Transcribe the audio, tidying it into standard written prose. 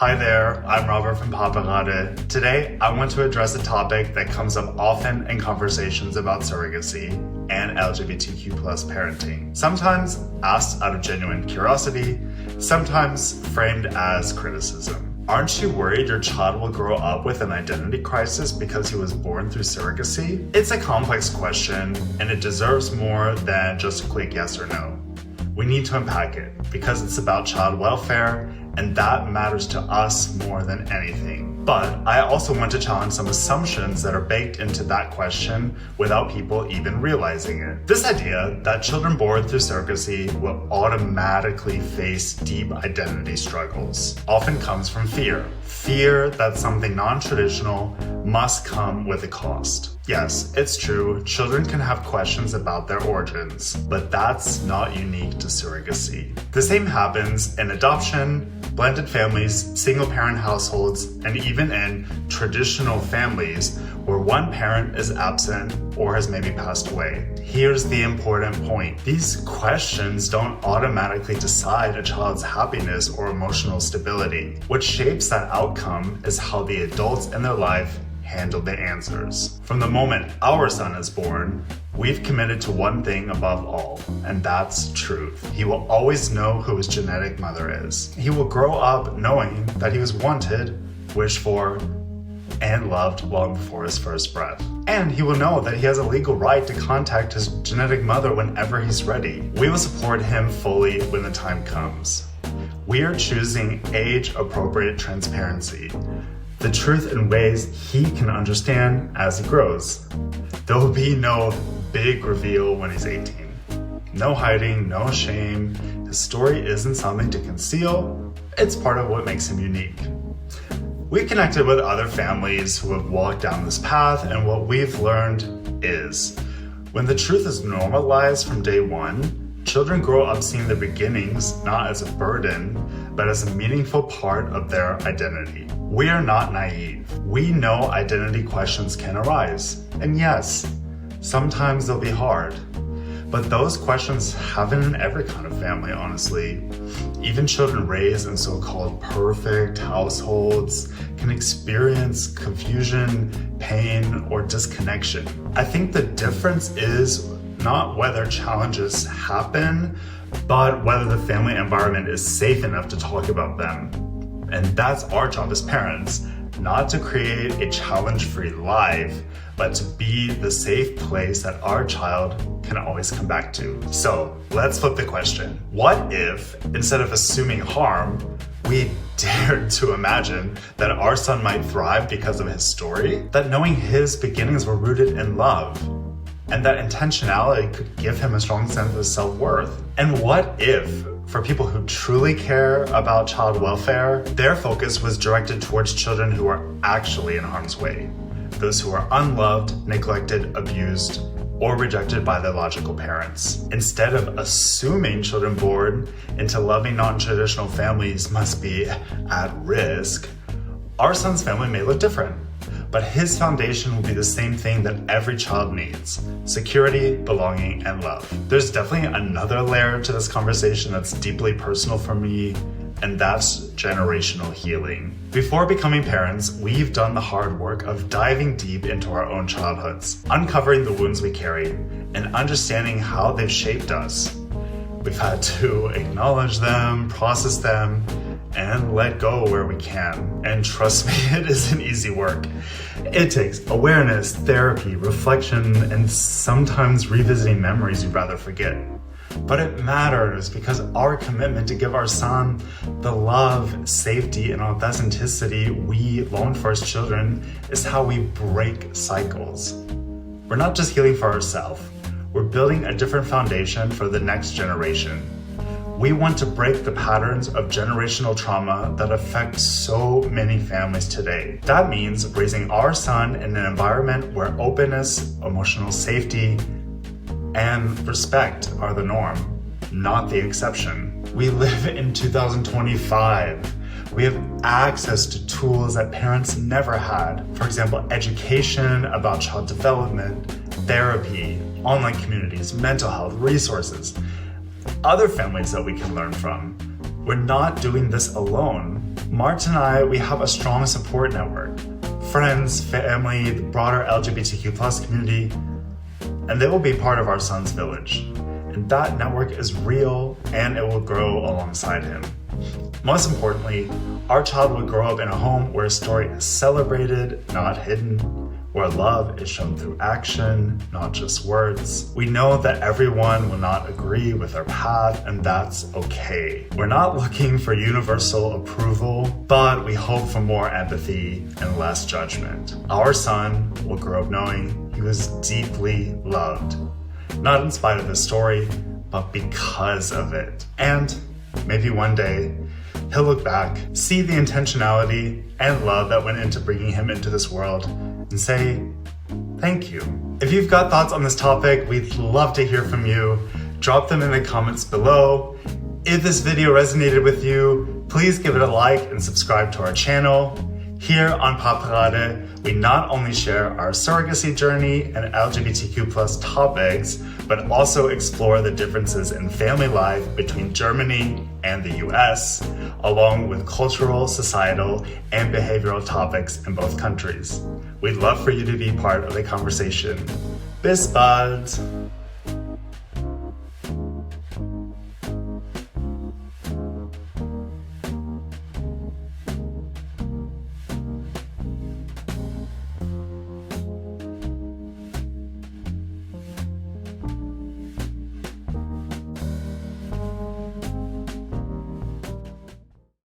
Hi there, I'm Robert from Papaarade. Today, I want to address a topic that comes up often in conversations about surrogacy and LGBTQ plus parenting. Sometimes asked out of genuine curiosity, sometimes framed as criticism. Aren't you worried your child will grow up with an identity crisis because he was born through surrogacy? It's a complex question, and it deserves more than just a quick yes or no. We need to unpack it because it's about child welfare, and that matters to us more than anything. But I also want to challenge some assumptions that are baked into that question without people even realizing it. This idea that children born through surrogacy will automatically face deep identity struggles often comes from fear. Fear that something non-traditional must come with a cost. Yes, it's true, children can have questions about their origins, but that's not unique to surrogacy. The same happens in adoption, blended families, single-parent households, and even in traditional families where one parent is absent or has maybe passed away. Here's the important point. These questions don't automatically decide a child's happiness or emotional stability. What shapes that outcome is how the adults in their life handle the answers. From the moment our son is born, we've committed to one thing above all, and that's truth. He will always know who his genetic mother is. He will grow up knowing that he was wanted, wished for, and loved long before his first breath. And he will know that he has a legal right to contact his genetic mother whenever he's ready. We will support him fully when the time comes. We are choosing age-appropriate transparency, the truth in ways he can understand as he grows. There will be no big reveal when he's 18. No hiding, no shame. His story isn't something to conceal. It's part of what makes him unique. We've connected with other families who have walked down this path, and what we've learned is when the truth is normalized from day one, children grow up seeing the beginnings not as a burden, but as a meaningful part of their identity. We are not naive. We know identity questions can arise. And yes, sometimes they'll be hard. But those questions happen in every kind of family, honestly. Even children raised in so-called perfect households can experience confusion, pain, or disconnection. I think the difference is not whether challenges happen, but whether the family environment is safe enough to talk about them. And that's our job as parents, not to create a challenge-free life, but to be the safe place that our child can always come back to. So let's flip the question. What if, instead of assuming harm, we dared to imagine that our son might thrive because of his story? That knowing his beginnings were rooted in love, and that intentionality could give him a strong sense of self-worth? And what if, for people who truly care about child welfare, their focus was directed towards children who are actually in harm's way, those who are unloved, neglected, abused, or rejected by their logical parents? Instead of assuming children born into loving non-traditional families must be at risk, our son's family may look different, but his foundation will be the same thing that every child needs: security, belonging, and love. There's definitely another layer to this conversation that's deeply personal for me, and that's generational healing. Before becoming parents, we've done the hard work of diving deep into our own childhoods, uncovering the wounds we carry, and understanding how they've shaped us. We've had to acknowledge them, process them, and let go where we can. And trust me, it isn't easy work. It takes awareness, therapy, reflection, and sometimes revisiting memories you'd rather forget. But it matters because our commitment to give our son the love, safety, and authenticity we long for as children is how we break cycles. We're not just healing for ourselves, we're building a different foundation for the next generation. We want to break the patterns of generational trauma that affect so many families today. That means raising our son in an environment where openness, emotional safety, and respect are the norm, not the exception. We live in 2025. We have access to tools that parents never had. For example, education about child development, therapy, online communities, mental health, resources. Other families that we can learn from. We're not doing this alone. Mart and I, we have a strong support network. Friends, family, the broader LGBTQ plus community, and they will be part of our son's village. And that network is real and it will grow alongside him. Most importantly, our child will grow up in a home where a story is celebrated, not hidden, where love is shown through action, not just words. We know that everyone will not agree with our path, and that's okay. We're not looking for universal approval, but we hope for more empathy and less judgment. Our son will grow up knowing he was deeply loved, not in spite of his story, but because of it. And maybe one day, he'll look back, see the intentionality and love that went into bringing him into this world, and say, thank you. If you've got thoughts on this topic, we'd love to hear from you. Drop them in the comments below. If this video resonated with you, please give it a like and subscribe to our channel. Here on Papaarade, we not only share our surrogacy journey and LGBTQ plus topics, but also explore the differences in family life between Germany and the US, along with cultural, societal, and behavioral topics in both countries. We'd love for you to be part of the conversation. Bis bald!